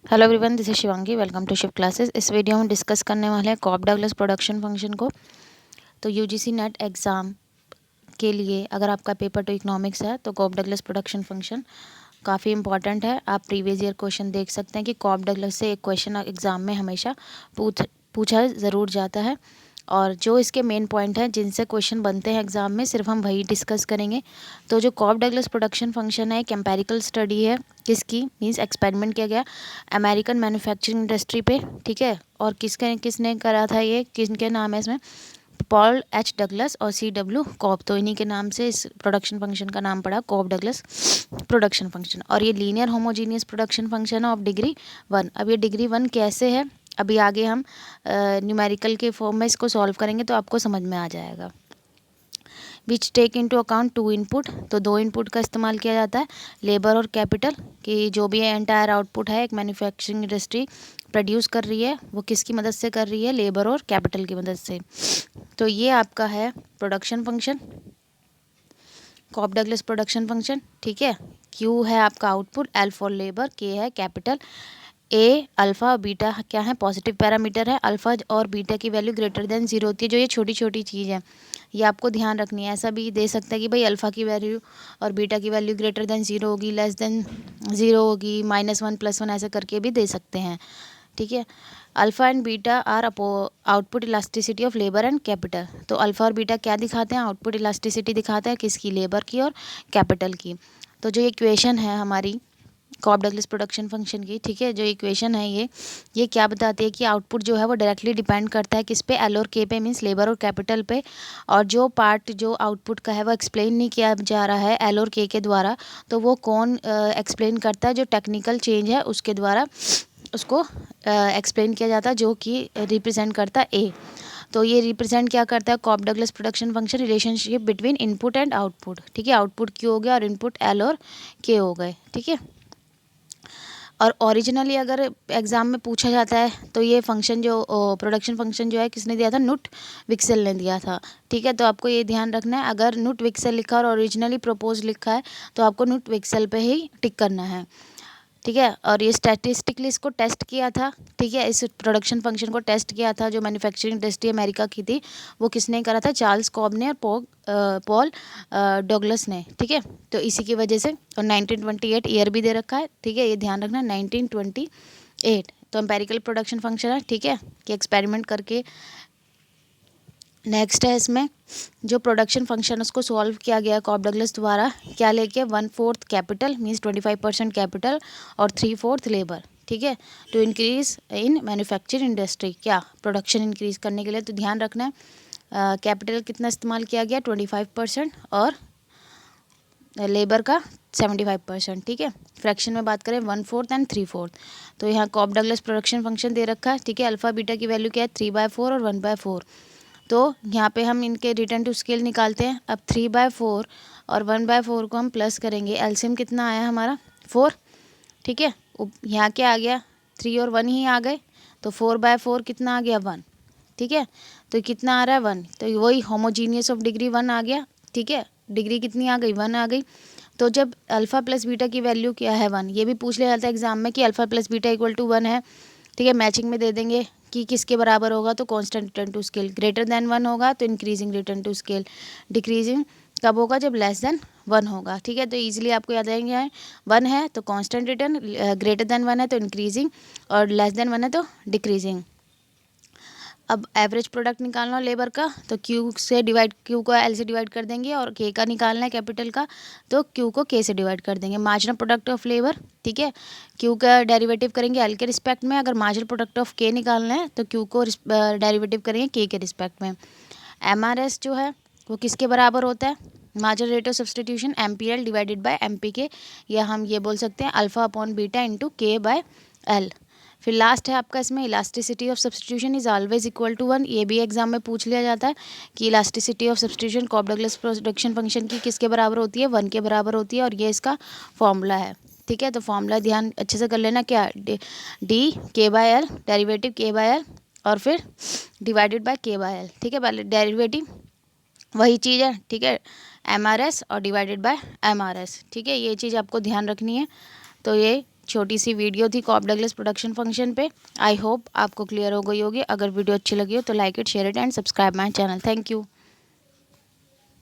Hello everyone, this is Shivangi. Welcome to shift classes. इस video में discuss करने वाले हैं कॉब डगलस प्रोडक्शन फंक्शन को। तो यूजीसी नेट एग्ज़ाम के लिए अगर आपका पेपर टू इकोनॉमिक्स है तो कॉब डगलस प्रोडक्शन फंक्शन काफ़ी इंपॉर्टेंट है। आप प्रीवियस ईयर क्वेश्चन देख सकते हैं कि कॉब डगलस से एक क्वेश्चन एग्ज़ाम में हमेशा पूछा ज़रूर जाता है, और जो इसके मेन पॉइंट हैं जिनसे क्वेश्चन बनते हैं एग्ज़ाम में, सिर्फ हम वही डिस्कस करेंगे। तो जो कॉब डगलस प्रोडक्शन फंक्शन है एक एम्पेरिकल स्टडी है। किसकी मीन्स एक्सपेरिमेंट किया गया अमेरिकन मैन्युफैक्चरिंग इंडस्ट्री पे, ठीक है। और किसने करा था, ये किनके नाम है इसमें, पॉल एच डगलस और सी डब्ल्यू कॉब। तो इन्हीं के नाम से इस प्रोडक्शन फंक्शन का नाम पड़ा कॉब डगलस प्रोडक्शन फंक्शन। और ये लीनियर होमोजीनियस प्रोडक्शन फंक्शन है ऑफ डिग्री 1। अब ये डिग्री 1 कैसे है, अभी आगे हम न्यूमेरिकल के फॉर्म में इसको सॉल्व करेंगे तो आपको समझ में आ जाएगा। Which take into account 2 input, तो 2 इनपुट का इस्तेमाल किया जाता है, लेबर और कैपिटल। कि जो भी एंटायर आउटपुट है एक मैन्युफैक्चरिंग इंडस्ट्री प्रोड्यूस कर रही है, वो किसकी मदद से कर रही है, लेबर और कैपिटल की मदद से। तो ये आपका है production function, Cobb Douglas production function, ठीक है। क्यू है आपका आउटपुट, एल फॉर लेबर, के है कैपिटल, ए अल्फ़ा और बीटा क्या है, पॉजिटिव पैरामीटर है। अल्फ़ा और बीटा की वैल्यू ग्रेटर देन 0 होती है। जो ये छोटी छोटी चीज़ है ये आपको ध्यान रखनी है। ऐसा भी दे सकता है कि भाई अल्फ़ा की वैल्यू और बीटा की वैल्यू ग्रेटर देन 0 होगी, लेस देन 0 होगी, -1 +1 ऐसे करके भी दे सकते हैं, ठीक है। Alpha and beta are output elasticity of labour and capital. तो अल्फ़ा और बीटा क्या दिखाते हैं, आउटपुट इलास्टिसिटी दिखाते हैं, किसकी, लेबर की और कैपिटल की। तो जो इक्वेशन है हमारी कॉब डगलस प्रोडक्शन फंक्शन की, ठीक है, जो इक्वेशन है ये क्या बताती है कि आउटपुट जो है वो डायरेक्टली डिपेंड करता है किस पे, एल और के पे, मीन्स लेबर और कैपिटल पे। और जो पार्ट जो आउटपुट का है वो एक्सप्लेन नहीं किया जा रहा है एल और के द्वारा, तो वो कौन एक्सप्लेन करता है, जो टेक्निकल चेंज है उसके द्वारा उसको एक्सप्लेन किया जाता है, जो कि रिप्रेजेंट करता है ए। तो ये रिप्रेजेंट क्या करता है, Cobb Douglas production function relationship between input and output, ठीक है। आउटपुट क्यू हो गया और इनपुट एल और के हो गए, ठीक है। और ओरिजिनली अगर एग्ज़ाम में पूछा जाता है तो ये फंक्शन जो प्रोडक्शन फंक्शन जो है किसने दिया था, नुट विक्सेल ने दिया था, ठीक है। तो आपको ये ध्यान रखना है, अगर नुट विक्सेल लिखा और ओरिजिनली प्रपोज लिखा है तो आपको नुट विक्सेल पे ही टिक करना है, ठीक है। और ये स्टैटिस्टिकली इसको टेस्ट किया था, ठीक है। इस प्रोडक्शन फंक्शन को टेस्ट किया था जो मैन्युफैक्चरिंग इंडस्ट्री अमेरिका की थी, वो किसने करा था, चार्ल्स कॉब ने और पॉल डगलस ने, ठीक है। तो इसी की वजह से, और 1928 ईयर भी दे रखा है, ठीक है, ये ध्यान रखना 1928। तो एम्पेरिकल प्रोडक्शन फंक्शन है, ठीक है, कि एक्सपेरिमेंट करके। नेक्स्ट है इसमें जो प्रोडक्शन फंक्शन उसको सॉल्व किया गया कॉब डगलस द्वारा, क्या लेके, 1/4 कैपिटल मीन्स 25% कैपिटल और 3/4 लेबर, ठीक है, to increase in manufacturing industry. क्या, प्रोडक्शन इंक्रीज करने के लिए। तो ध्यान रखना है कैपिटल कितना इस्तेमाल किया गया, 25% और लेबर का 75%, ठीक है। फ्रैक्शन में बात करें 1/4 एंड 3/4। तो यहाँ कॉब डगलस प्रोडक्शन फंक्शन दे रखा है, ठीक है। अल्फ़ा बीटा की वैल्यू क्या है, 3/4 और 1/4। तो यहाँ पे हम इनके रिटर्न टू स्केल निकालते हैं। अब 3/4 और 1/4 को हम प्लस करेंगे, एलसीएम कितना आया हमारा, 4, ठीक है। यहाँ क्या आ गया, 3 और 1 ही आ गए, तो 4/4 कितना आ गया, 1, ठीक है। तो कितना आ रहा है, 1। तो वही होमोजीनियस ऑफ डिग्री 1 आ गया, ठीक है। डिग्री कितनी आ गई, 1 आ गई। तो जब अल्फ़ा प्लस बीटा की वैल्यू क्या है, 1, ये भी पूछ लिया जाता है एग्जाम में कि alpha plus beta equal to 1 है, ठीक है। मैचिंग में दे देंगे कि किसके बराबर होगा, तो constant return to scale, greater than 1 होगा तो increasing return to scale, decreasing कब होगा, जब लेस देन 1 होगा, ठीक है। तो इजीली आपको याद आएंगे, 1 है तो कांस्टेंट रिटर्न, ग्रेटर देन 1 है तो इंक्रीजिंग, और लेस देन 1 है तो डिक्रीजिंग। अब एवरेज प्रोडक्ट निकालना हो लेबर का, तो क्यू को एल से डिवाइड कर देंगे, और के का निकालना है कैपिटल का, तो क्यू को के से डिवाइड कर देंगे। मार्जिनल प्रोडक्ट ऑफ लेबर, ठीक है, क्यू का डेरिवेटिव करेंगे एल के रिस्पेक्ट में। अगर मार्जिनल प्रोडक्ट ऑफ के निकालना है तो क्यू को डेरिवेटिव करेंगे के रिस्पेक्ट में। एमआरएस जो है वो किसके बराबर होता है, marginal rate of substitution, MPL divided by MPK, या हम ये बोल सकते हैं alpha upon beta into K by L. फिर लास्ट है आपका इसमें elasticity of substitution is always equal to 1। ये भी एग्जाम में पूछ लिया जाता है कि elasticity of substitution Cobb Douglas production function की किसके बराबर होती है, 1 के बराबर होती है, और ये इसका फॉर्मूला है, ठीक है। तो फॉर्मूला ध्यान अच्छे से कर लेना, क्या, D K by L, derivative K by L, और फिर divided by K by L, ठीक है। पहले डेरिवेटिव वही चीज़ है, ठीक है, एम आर एस और divided by M R S, ठीक है, ये चीज़ आपको ध्यान रखनी है। तो ये छोटी सी वीडियो थी कॉब डगलस प्रोडक्शन फंक्शन पे। आई होप आपको क्लियर हो गई होगी। अगर वीडियो अच्छी लगी हो तो like it, share it and subscribe my channel. Thank you.